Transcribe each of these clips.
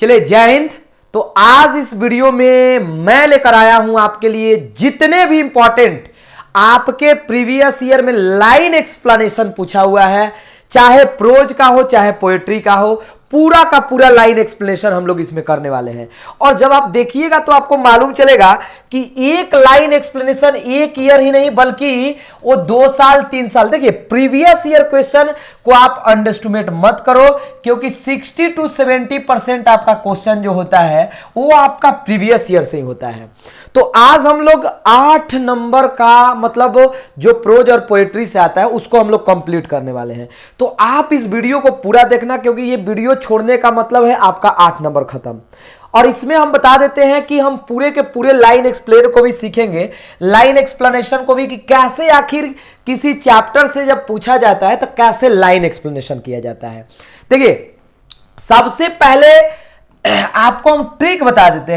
चलिए जय हिंद। तो आज इस वीडियो में मैं लेकर आया हूं आपके लिए जितने भी इंपॉर्टेंट आपके प्रीवियस ईयर में लाइन एक्सप्लेनेशन पूछा हुआ है, चाहे प्रोज का हो चाहे पोएट्री का हो, पूरा का पूरा लाइन एक्सप्लेनेशन हम लोग इसमें करने वाले हैं। और जब आप देखिएगा तो आपको मालूम चलेगा कि एक लाइन एक्सप्लेनेशन एक ईयर ही नहीं बल्कि वो 2 साल 3 साल। देखिए प्रीवियस ईयर क्वेश्चन को आप अंडरएस्टिमेट मत करो, क्योंकि 60 to 70% आपका क्वेश्चन जो होता है वो आपका प्रीवियस ईयर से ही होता है। तो आज हम लोग 8 नंबर का मतलब जो प्रोज और पोएट्री से आता है उसको हम लोग कंप्लीट करने वाले हैं। तो आप इस वीडियो को पूरा देखना, क्योंकि ये वीडियो छोड़ने का मतलब है आपका 8 नंबर खत्म। और इसमें हम बता देते हैं कि हम पूरे के पूरे लाइन एक्सप्लेन को भी सीखेंगे, लाइन एक्सप्लेनेशन को भी, कि कैसे आखिर किसी चैप्टर से जब पूछा जाता है तो कैसे लाइन एक्सप्लेनेशन किया जाता है। देखिए सबसे पहले आपको हम ट्रिक बता देते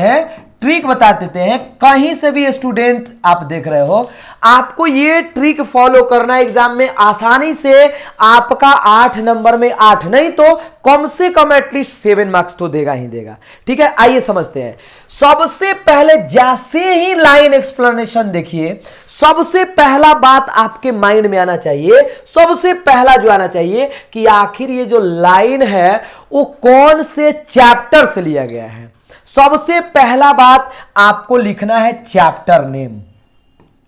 हैं। कहीं से भी स्टूडेंट आप देख रहे हो, आपको ये ट्रिक फॉलो करना एग्जाम में, आसानी से आपका 8 नंबर में 8 नहीं तो कम से कम एटलीस्ट 7 मार्क्स तो देगा ही देगा। ठीक है, आइए समझते हैं। सबसे पहले जैसे ही लाइन एक्सप्लेनेशन देखिए, सबसे पहला बात आपके माइंड में आना चाहिए, सबसे पहला जो आना चाहिए कि आखिर ये जो लाइन है वो कौन से चैप्टर से लिया गया है। सबसे पहला बात आपको लिखना है चैप्टर नेम।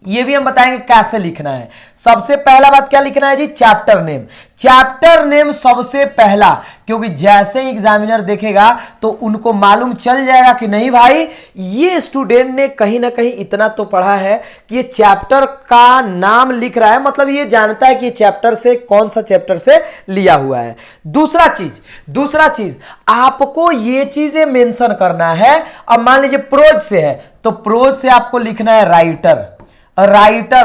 ये भी हम बताएंगे कैसे लिखना है। सबसे पहला बात क्या लिखना है जी? Chapter name. चैप्टर नेम सबसे पहला, क्योंकि जैसे ही एग्जामिनर देखेगा तो उनको मालूम चल जाएगा कि नहीं भाई ये स्टूडेंट ने कहीं ना कहीं इतना तो पढ़ा है कि ये चैप्टर का नाम लिख रहा है, मतलब ये जानता है कि ये चैप्टर से कौन सा चैप्टर से लिया हुआ है। दूसरा चीज आपको ये चीजें मेंशन करना है। अब मान लीजिए प्रोज से है तो प्रोज से आपको लिखना है राइटर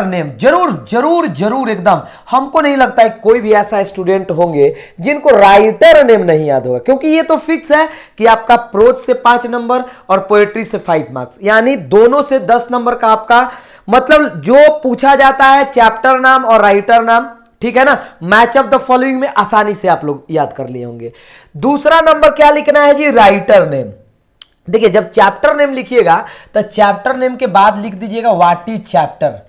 नेम। जरूर एकदम। हमको नहीं लगता है कोई भी ऐसा स्टूडेंट होंगे जिनको राइटर नेम नहीं याद होगा, क्योंकि ये तो फिक्स है कि आपका प्रोज से 5 नंबर और पोएट्री से 5 मार्क्स, यानी दोनों से 10 नंबर का आपका मतलब जो पूछा जाता है चैप्टर नाम और राइटर नाम। ठीक है ना, मैच ऑफ द फॉलोइंग में आसानी से आप लोग याद कर लिए होंगे। दूसरा नंबर क्या लिखना है जी? Writer name. देखिए जब चैप्टर नेम लिखिएगा तो चैप्टर नेम के बाद लिख दीजिएगा व्हाट इज चैप्टर।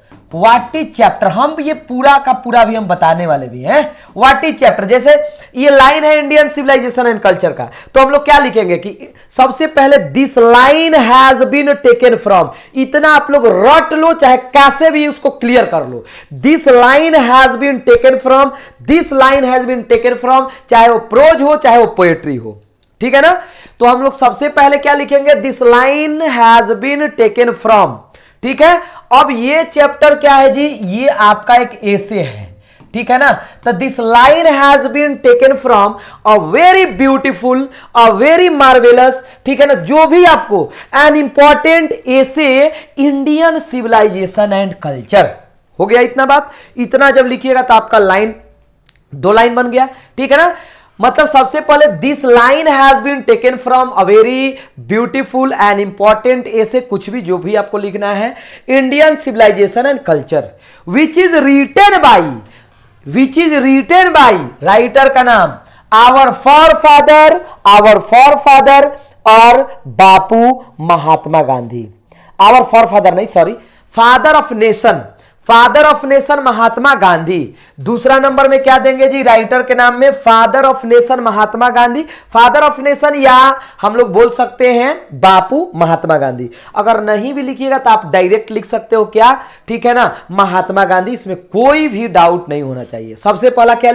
हम ये पूरा का पूरा भी हम बताने वाले भी हैं। व्हाट इज चैप्टर, जैसे ये लाइन है इंडियन सिविलाइजेशन एंड कल्चर का, तो हम लोग क्या लिखेंगे कि सबसे पहले this line has been taken from. इतना आप लोग रट लो, चाहे कैसे भी उसको क्लियर कर लो। This line has been taken from, चाहे वो प्रोज हो चाहे वो पोएट्री हो। ठीक है ना, तो हम लोग सबसे पहले क्या लिखेंगे? This line has been taken from. ठीक है, अब ये चैप्टर क्या है जी? ये आपका एक एसे है। ठीक है ना, तो this line has been taken from a very beautiful, a very marvellous, ठीक है ना, जो भी आपको an important essay Indian civilisation and culture. हो गया इतना बात। इतना जब लिखिएगा तो आपका लाइन 2 लाइन बन गया। ठीक है ना, मतलब सबसे पहले this line has been taken from a very beautiful and important essay कुछ भी जो भी आपको लिखना है Indian civilisation and culture which is written by writer का नाम आवर फॉरफादर और बापू महात्मा गांधी। आवर फॉरफादर नहीं, sorry, father of nation Mahatma Gandhi. दूसरा नंबर में क्या देंगे जी? राइटर के नाम में father of nation Mahatma Gandhi, father of nation, या हम लोग बोल सकते हैं बापू महात्मा गांधी। अगर नहीं भी लिखिएगा तो आप डायरेक्ट लिख सकते हो क्या? ठीक है ना, महात्मा गांधी। इसमें कोई भी डाउट नहीं होना चाहिए। सबसे पहला क्या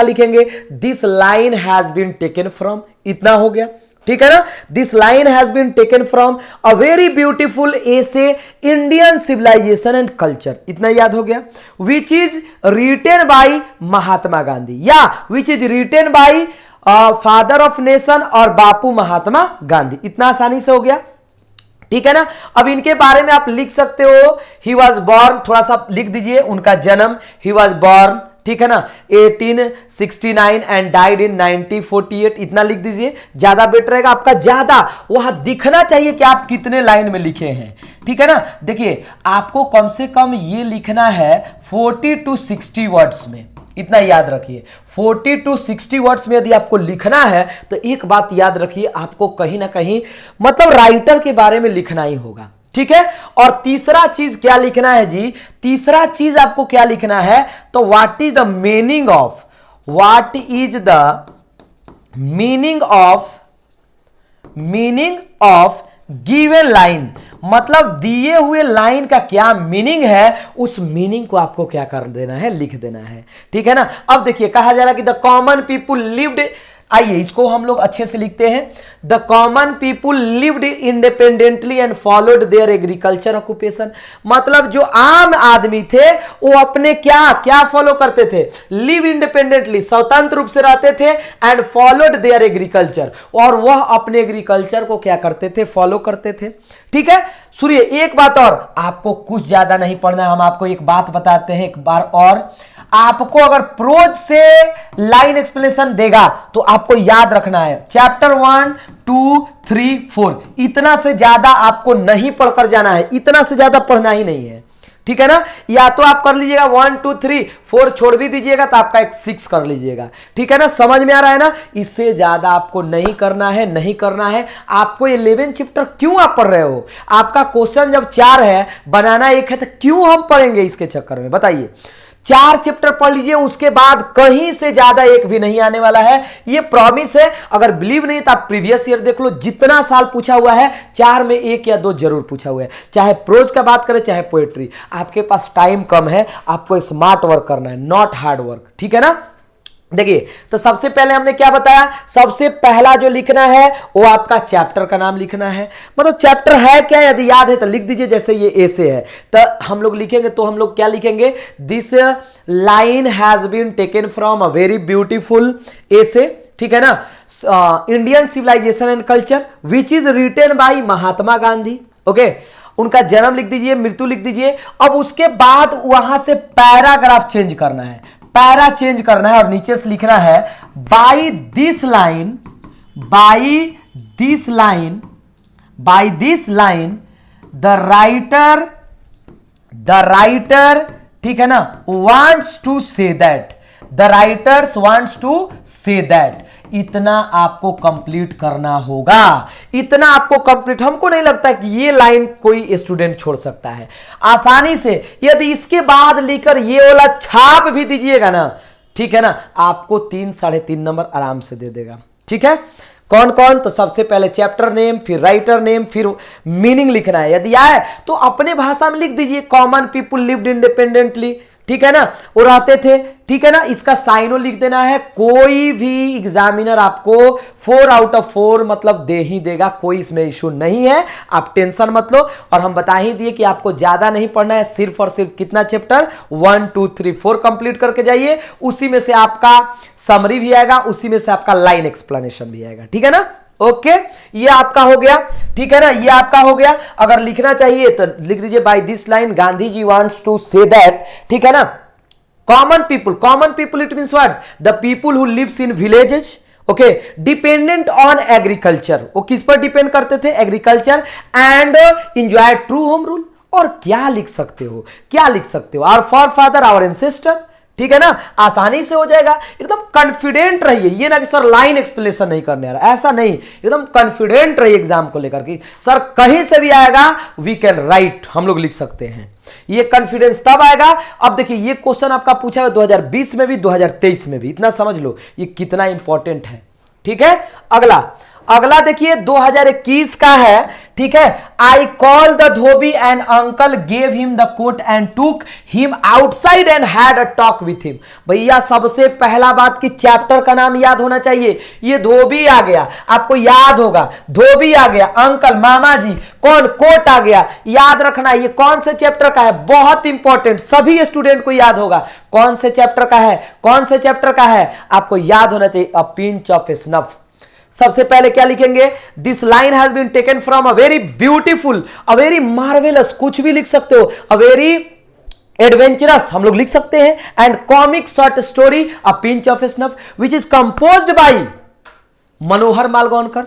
लिखेंगे? This line has been taken from. इतना हो गया। ठीक है ना, this line has been taken from a very beautiful essay Indian civilisation and culture. इतना याद हो गया। Which is written by Mahatma Gandhi, या which is written by father of nation और बापू महात्मा गांधी। इतना आसानी से हो गया। ठीक है ना, अब इनके बारे में आप लिख सकते हो। ही वॉज बॉर्न, थोड़ा सा लिख दीजिए उनका जन्म। ही वॉज बॉर्न, ठीक है ना, 1869 एंड डाइड इन 1948। इतना लिख दीजिए, ज्यादा बेटर रहेगा आपका। ज्यादा वहां दिखना चाहिए कि आप कितने लाइन में लिखे हैं। ठीक है ना, देखिए आपको कम से कम ये लिखना है 40 to 60 वर्ड्स में। इतना याद रखिए। 40 to 60 वर्ड्स में यदि आपको लिखना है तो एक बात याद रखिए, आपको कहीं ना कहीं मतलब राइटर के बारे में लिखना ही होगा, ठीक है। और तीसरा चीज क्या लिखना है जी, तीसरा चीज आपको क्या लिखना है, तो what is the meaning of, what is the meaning of given line, मतलब दिए हुए लाइन का क्या मीनिंग है, उस मीनिंग को आपको क्या कर देना है, लिख देना है, ठीक है ना। अब देखिए कहा जा रहा है कि द कॉमन पीपुल लिव्ड, आइए इसको हम लोग अच्छे से लिखते हैं। The common people lived independently and followed there agriculture occupation, मतलब जो आम आदमी थे वो अपने क्या क्या फॉलो करते थे, लिव इंडिपेंडेंटली, स्वतंत्र रूप से रहते थे, एंड फॉलोड देयर एग्रीकल्चर, और वह अपने एग्रीकल्चर को क्या करते थे, फॉलो करते थे, ठीक है। सुनिए एक बात और, आपको कुछ ज्यादा नहीं पढ़ना है, हम आपको एक बात बताते हैं एक बार और, आपको अगर प्रोज से लाइन एक्सप्लेनेशन देगा तो आपको याद रखना है चैप्टर 1, 2, 3, 4, इतना से ज्यादा आपको नहीं पढ़कर जाना है, इतना से ज्यादा पढ़ना ही नहीं है, ठीक है ना। या तो आप कर लीजिएगा 1, 2, 3, 4 छोड़ भी दीजिएगा तो आपका एक 6 कर लीजिएगा, ठीक है ना। समझ में आ रहा है ना, इससे ज्यादा आपको नहीं करना है, नहीं करना है। आपको 11 चैप्टर क्यों आप पढ़ रहे हो, आपका क्वेश्चन जब 4 है, बनाना 1 है, तो क्यों हम पढ़ेंगे इसके चक्कर में, बताइए। 4 चैप्टर पढ़ लीजिए, उसके बाद कहीं से ज्यादा एक भी नहीं आने वाला है, ये प्रॉमिस है। अगर बिलीव नहीं तो आप प्रीवियस ईयर देख लो, जितना साल पूछा हुआ है 4 में 1 या 2 जरूर पूछा हुआ है, चाहे प्रोज का बात करें चाहे पोएट्री। आपके पास टाइम कम है, आपको स्मार्ट वर्क करना है, नॉट हार्ड वर्क, ठीक है ना। देखिए तो सबसे पहले हमने क्या बताया, सबसे पहला जो लिखना है वो आपका चैप्टर का नाम लिखना है, मतलब चैप्टर है क्या, यदि याद है तो लिख दीजिए। जैसे ये ऐसे है तो हम लोग लिखेंगे, तो हम लोग क्या लिखेंगे, this line has been taken from a very beautiful essay, ठीक है ना, Indian civilisation and culture which is written by Mahatma Gandhi, okay. उनका जन्म लिख दीजिए, मृत्यु लिख दीजिए। अब उसके बाद वहां से पैराग्राफ चेंज करना है, पैरा चेंज करना है और नीचे से लिखना है by this line the writer, ठीक है ना, wants to say that, the writers wants to say that. इतना आपको कंप्लीट करना होगा, इतना आपको कंप्लीट, हमको नहीं लगता कि ये लाइन कोई स्टूडेंट छोड़ सकता है आसानी से। यदि इसके बाद लिखकर ये वाला छाप भी दीजिएगा ना, ठीक है ना, आपको 3 साढ़े 3 नंबर आराम से दे देगा, ठीक है। कौन कौन, तो सबसे पहले चैप्टर नेम, फिर राइटर नेम, फिर मीनिंग लिखना है। यदि आए तो अपने भाषा में लिख दीजिए, कॉमन पीपुल लिव्ड इंडिपेंडेंटली, ठीक है ना, वो रहते थे, ठीक है ना। इसका साइनो लिख देना है। कोई भी एग्जामिनर आपको 4 आउट ऑफ 4 मतलब दे ही देगा, कोई इसमें इशू नहीं है, आप टेंशन मत लो। और हम बता ही दिए कि आपको ज्यादा नहीं पढ़ना है, सिर्फ और सिर्फ कितना चैप्टर 1, 2, 3, 4 कंप्लीट करके जाइए। उसी में से आपका समरी भी आएगा, उसी में से आपका लाइन एक्सप्लेनेशन भी आएगा, ठीक है ना। ओके ये आपका हो गया, ठीक है ना, ये आपका हो गया। अगर लिखना चाहिए तो लिख दीजिए by this line Gandhi ji wants to say that, ठीक है ना। Common people it means what, the people who lives in villages, okay, dependent on agriculture, वो किस पर डिपेंड करते थे, agriculture, and enjoy true home rule. और क्या लिख सकते हो, क्या लिख सकते हो, आवर फॉरफादर, आवर एंसेस्टर, ठीक है ना, आसानी से हो जाएगा। एकदम कॉन्फिडेंट रहिए, ये ना कि सर लाइन एक्सप्लेनेशन नहीं करने आ रहा, ऐसा नहीं, एकदम कॉन्फिडेंट रहिए एग्जाम को लेकर कि सर कहीं से भी आएगा वी कैन राइट, हम लोग लिख सकते हैं। ये कॉन्फिडेंस तब आएगा। अब देखिए ये क्वेश्चन आपका पूछा है 2020 में भी 2023 में भी, इतना समझ लो ये कितना इंपॉर्टेंट है, ठीक है। अगला देखिए 2021 का है, ठीक है। I call the dhobi and uncle gave him the coat and took him outside and had a talk with him. भैया सबसे पहला बात कि चैप्टर का नाम याद होना चाहिए। ये धोबी आ गया, आपको याद होगा, धोबी आ गया, अंकल मामा जी, कौन, कोट आ गया, याद रखना ये कौन से चैप्टर का है, बहुत इंपॉर्टेंट, सभी स्टूडेंट को याद होगा कौन से चैप्टर का है, कौन से चैप्टर का है, आपको याद होना चाहिए। A pinch of snuff. सबसे पहले क्या लिखेंगे, this line has been taken from a very beautiful, a very marvellous, कुछ भी लिख सकते हो, अ वेरी एडवेंचरस हम लोग लिख सकते हैं, and comic short story a pinch of snuff which is composed by Manohar Malgonkar,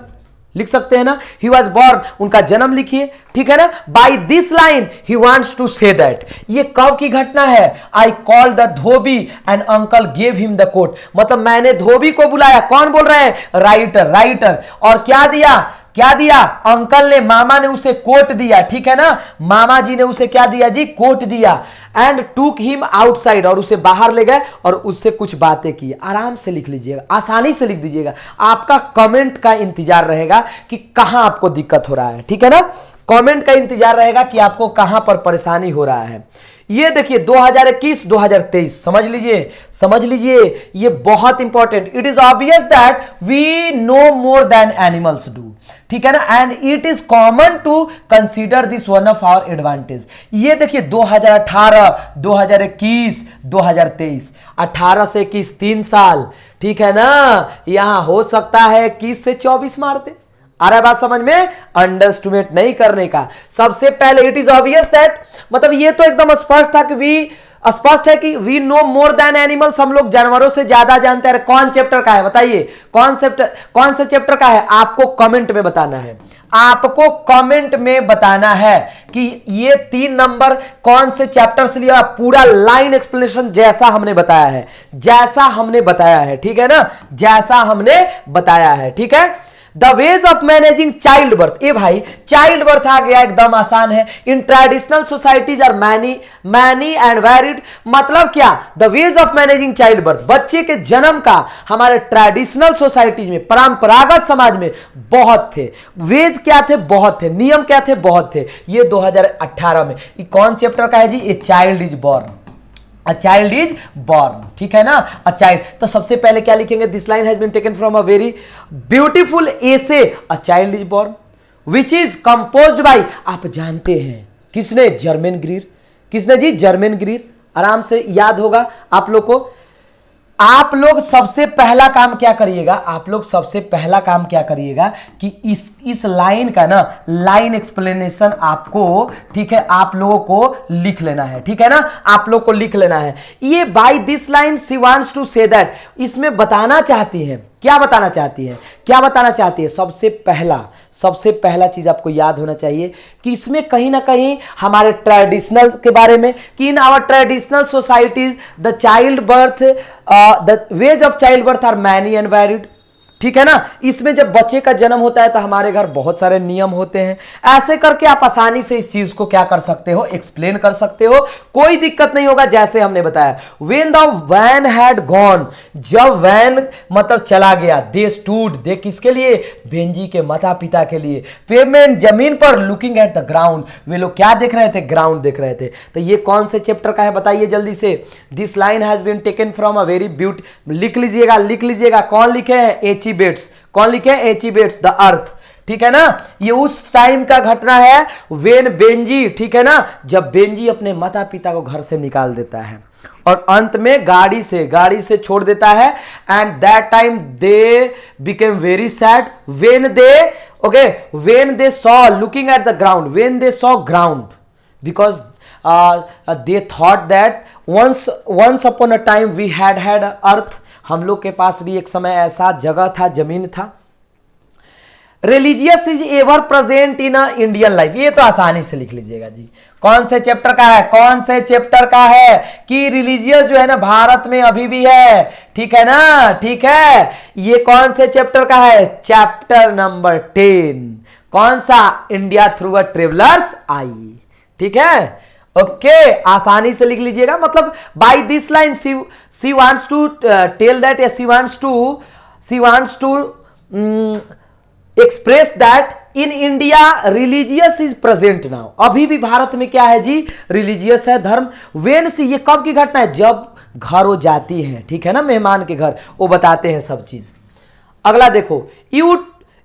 लिख सकते हैं ना, ही वॉज बॉर्न, उनका जन्म लिखिए, ठीक है ना। By this line he wants to say that, ये कब की घटना है, I call the dhobi and uncle gave him the coat, मतलब मैंने धोबी को बुलाया, कौन बोल रहे हैं, राइटर, और क्या दिया, अंकल ने, मामा ने उसे कोट दिया, ठीक है ना, मामा जी ने उसे क्या दिया जी, कोट दिया, एंड टूक हिम आउटसाइड, और उसे बाहर ले गए और उससे कुछ बातें की। आराम से लिख लीजिएगा, आसानी से लिख दीजिएगा, आपका कमेंट का इंतजार रहेगा कि कहां आपको दिक्कत हो रहा है, ठीक है ना, कमेंट का इंतजार रहेगा कि आपको कहां पर परेशानी हो रहा है। ये देखिए 2021 2023 समझ लीजिए, ये बहुत important. It is obvious that we know more than animals do, ठीक है ना, and it is common to consider this one of our advantage. ये देखिए 2018 2021 2023, 18 से 21 3 साल, ठीक है ना, यहां हो सकता है 21 से 24 मारते। आ रहा है बात समझ में, अंडरस्टिमेट नहीं करने का। सबसे पहले इट इज ऑब्वियस दैट, मतलब ये तो एकदम स्पष्ट था कि स्पष्ट है कि we know more than animals, हम लोग जानवरों से ज्यादा जानते हैं। कौन चैप्टर का है बताइए, कौन से चैप्टर का है, आपको कमेंट में बताना है, आपको कमेंट में बताना है कि ये 3 नंबर कौन से चैप्टर से लिया, पूरा लाइन एक्सप्लेनेशन जैसा हमने बताया है, ठीक है ना, जैसा हमने बताया है, ठीक है। The ways of managing child birth, ए भाई चाइल्ड बर्थ आ गया, एकदम आसान है। In traditional societies are many and varied, मतलब क्या, the ways of managing child birth, बच्चे के जन्म का हमारे ट्रेडिशनल सोसाइटीज में, परंपरागत समाज में बहुत थे। वेज क्या थे, बहुत थे। नियम क्या थे, बहुत थे। ये 2018 में, ये कौन चैप्टर का है जी, ये child is born, A child is born, ठीक है ना, a child। तो सबसे पहले क्या लिखेंगे, this line has been taken from a very beautiful essay, a child is born which is composed by, आप जानते हैं किसने, जर्मन ग्रीर, किसने जी, जर्मन ग्रीर। आराम से याद होगा आप लोग को। आप लोग सबसे पहला काम क्या करिएगा, कि इस लाइन का ना, लाइन एक्सप्लेनेशन आपको, ठीक है, आप लोगों को लिख लेना है, ठीक है ना, आप लोग को लिख लेना है। ये by this line she wants to say that, इसमें बताना चाहती हैं, क्या बताना चाहती है, सबसे पहला चीज आपको याद होना चाहिए कि इसमें कहीं ना कहीं हमारे ट्रेडिशनल के बारे में, कि in our traditional societies the child birth, the ways of child birth are many and varied, ठीक है ना। इसमें जब बच्चे का जन्म होता है तो हमारे घर बहुत सारे नियम होते हैं। ऐसे करके आप आसानी से इस चीज को क्या कर सकते हो, एक्सप्लेन कर सकते हो, कोई दिक्कत नहीं होगा, जैसे हमने बताया। When the van had gone, जब वैन मतलब चला गया, they stood, दे किसके लिए, बेंजी के माता पिता के लिए, पेमेंट जमीन पर, लुकिंग एट द ग्राउंड, वे लोग क्या देख रहे थे, ग्राउंड देख रहे थे। तो ये कौन से चैप्टर का है बताइए जल्दी से। This line has been taken from a very beauty, लिख लीजिएगा, कौन लिखे हैं, एची बेट्स, कौन लिखे, एची बेट्स, द अर्थ, ठीक है ना। ये उस टाइम का घटना है वेन बेंजी, ठीक है ना, जब बेंजी अपने माता पिता को घर से निकाल देता है और अंत में गाड़ी से छोड़ देता है। And that time they became very sad when they saw looking at the ground, when they saw ground, because they thought that once upon a time we had earth, हम लोग के पास भी एक समय ऐसा जगह था, जमीन था। Religious is ever present in Indian life, ये तो आसानी से लिख लीजिएगा जी। कौन से चैप्टर का है, कि रिलीजियस जो है ना भारत में अभी भी है, ठीक है ना, ठीक है। ये कौन से चैप्टर का है, चैप्टर नंबर 10, कौन सा, India through a traveller's eye, ठीक है। ओके, आसानी से लिख लीजिएगा। मतलब by this line she wants to tell that, या she wants to express that in India religious is present now, अभी भी भारत में क्या है जी, रिलीजियस है धर्म। वेन सी, ये कब की घटना है, जब घर वो जाती है, ठीक है ना, मेहमान के घर, वो बताते हैं सब चीज। अगला देखो, you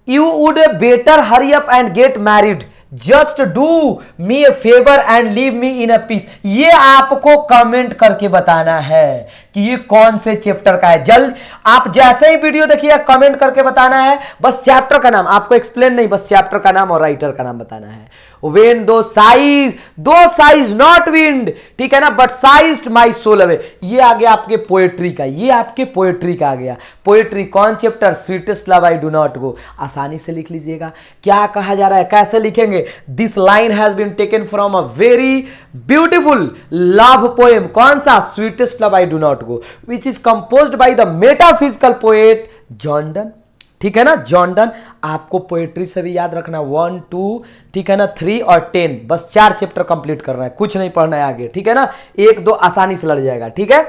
would better hurry up and get married, just do me a favour and leave me in a peace. ये आपको कमेंट करके बताना है कि ये कौन से चैप्टर का है। जल्द आप जैसे ही वीडियो देखिए कमेंट करके बताना है, बस चैप्टर का नाम, आपको एक्सप्लेन नहीं, बस चैप्टर का नाम और राइटर का नाम बताना है। वेन दो साइज नॉट विंड, ठीक है ना, but seized my soul away, ये आ गया आपके पोएट्री का, ये आपके पोएट्री का आ गया। पोएट्री कौन chapter? Sweetest love I do not गो। आसानी से लिख लीजिएगा। क्या कहा जा रहा है, कैसे लिखेंगे? This line has been taken from a very beautiful love poem. कौन सा? Sweetest love I do not go, which is composed by the metaphysical poet John Donne. ठीक है ना, जॉन डन। आपको पोएट्री से भी याद रखना 1 2, ठीक है ना, 3 और 10, बस 4 चैप्टर कंप्लीट करना है, कुछ नहीं पढ़ना है आगे, ठीक है ना। 1 2 आसानी से लड़ जाएगा, ठीक है,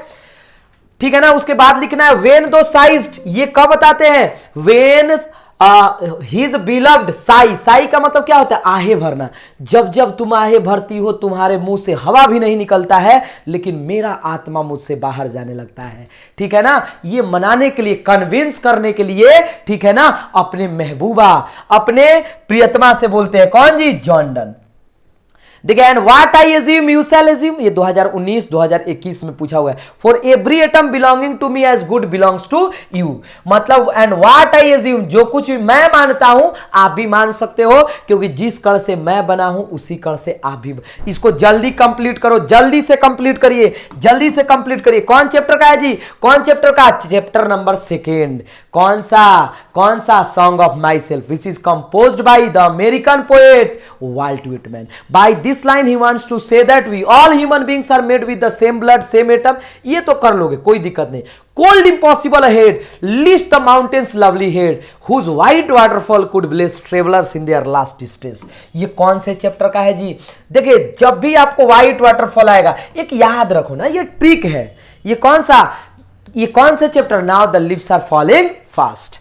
ठीक है ना। उसके बाद लिखना है वेन दो साइज्ड, ये कब बताते हैं? When his beloved Sai, Sai का मतलब क्या होता है? आहे भरना। जब जब तुम आहे भरती हो, तुम्हारे मुंह से हवा भी नहीं निकलता है, लेकिन मेरा आत्मा मुझसे बाहर जाने लगता है, ठीक है ना। ये मनाने के लिए, कन्विंस करने के लिए, ठीक है ना, अपने महबूबा, अपने प्रियतमा से बोलते हैं। कौन जी? John Donne. देखिए, and what I assume you shall assume, ये 2019-2021 में पूछा हुआ है। For every atom belonging to me as good belongs to you, मतलब एंड व्हाट आई एज्यूम, जो कुछ भी मैं मानता हूं आप भी मान सकते हो, क्योंकि जिस कण से मैं बना हूं उसी कण से आप भी। इसको जल्दी कंप्लीट करो, जल्दी से कंप्लीट करिए, जल्दी से कंप्लीट करिए। कौन चैप्टर का है जी? कौन चैप्टर का? Chapter number 2। कौन सा? Song of myself, which is composed by the American poet Walt Whitman. By this line he wants to say that we all human beings are made with the same blood, same atom। ये तो कर लोगे, कोई दिक्कत नहीं। Cold impossible ahead, least the mountains lovely head, whose white waterfall could bless travelers in their last distress। ये कौन से चैप्टर का है जी? देखिए, जब भी आपको व्हाइट वाटरफॉल आएगा, एक याद रखो ना, ये ट्रिक है। ये कौन से chapter? Now the leaves are falling fast,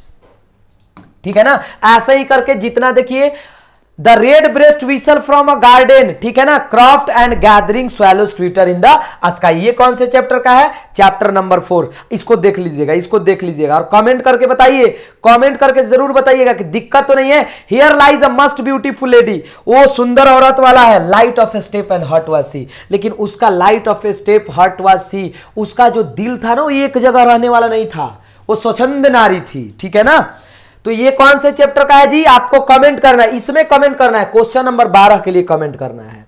ठीक है ना। ऐसे ही करके जितना, देखिए, the red breast whistle from a garden, ठीक है ना, croft and gathering swallows twitter in the sky, ये कौन से चैप्टर का है? Chapter number 4। इसको देख लीजिएगा, इसको देख लीजिएगा और कमेंट करके बताइए, कमेंट करके जरूर बताइएगा कि दिक्कत तो नहीं है। Here lies a most beautiful lady, वो सुंदर औरत वाला है, light of a step and heart was she, लेकिन उसका light of a step heart was she, उसका जो दिल था ना, वो एक जगह रहने वाला नहीं था, वो स्वच्छंद नारी थी, ठीक है ना। तो ये कौन से चैप्टर का है जी? आपको कमेंट करना है, इसमें कमेंट करना है। क्वेश्चन नंबर 12 के लिए कमेंट करना है।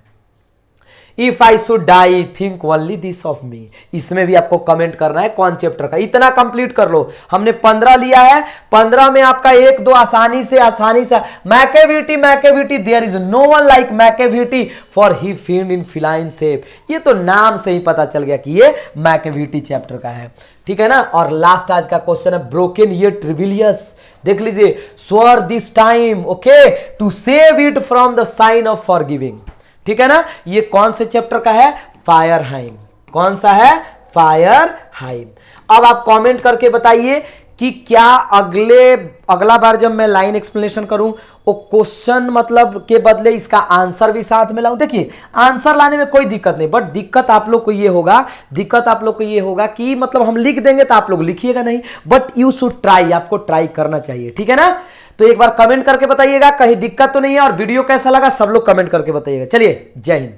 If I should die think only this of me, इसमें भी आपको कमेंट करना है कौन चैप्टर का। इतना कंप्लीट कर लो। हमने 15 लिया है, 15 में आपका 1 2 आसानी से Macavity, there is no one like Macavity for he field in feline shape. ये तो नाम से ही पता चल गया कि ये मैकेविटी चैप्टर का है, ठीक है ना। और लास्ट आज का क्वेश्चन है ब्रोकन ये ट्रिविलियस, देख लीजिए, swear this time okay to save it from the sign of forgiving, ठीक है ना। ये कौन से चैप्टर का है? फायरहाइम। कौन सा है? फायरहाइम। अब आप कमेंट करके बताइए कि क्या अगला बार जब मैं लाइन एक्सप्लेनेशन करूं, वो क्वेश्चन मतलब के बदले इसका आंसर भी साथ में लाऊं। देखिए, आंसर लाने में कोई दिक्कत नहीं, बट दिक्कत आप लोग को ये होगा कि मतलब हम लिख देंगे तो आप लोग लिखिएगा नहीं, बट यू शुड ट्राई, आपको ट्राई करना चाहिए, ठीक है ना। तो एक बार कमेंट करके बताइएगा, कहीं दिक्कत तो नहीं है। और वीडियो कैसा लगा सब लोग कमेंट करके बताइएगा। चलिए, जय हिंद।